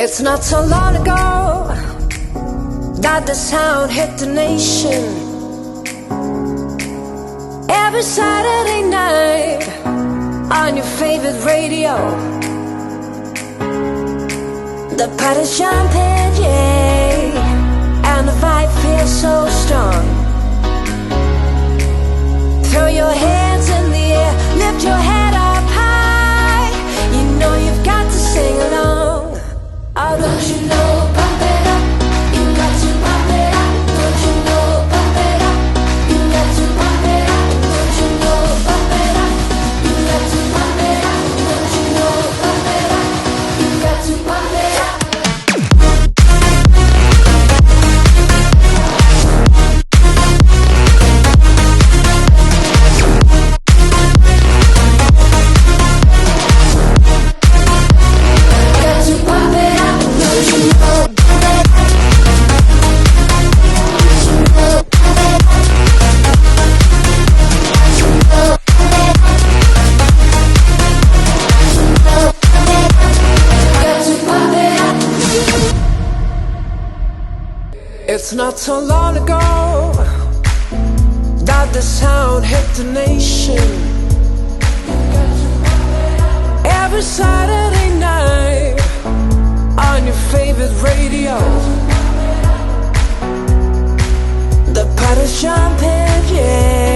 It's not so long ago that the sound hit the nation. Every Saturday night on your favorite radio, the party's jumping, yeah, and the vibe feels so strong. Throw your hands in the air, lift your head up high. You know you've got to sing along. Oh, don't you know, pump it up, you got to pump it up. Don't you know, pump it up, you got to pump it up. Don't you know, pump it up, you got to pump it up. Don't you know, pump it up, you got to pump it up. It's not so long ago that the sound hit the nation. Every Saturday night on your favorite radio, the party's jumping, yeah.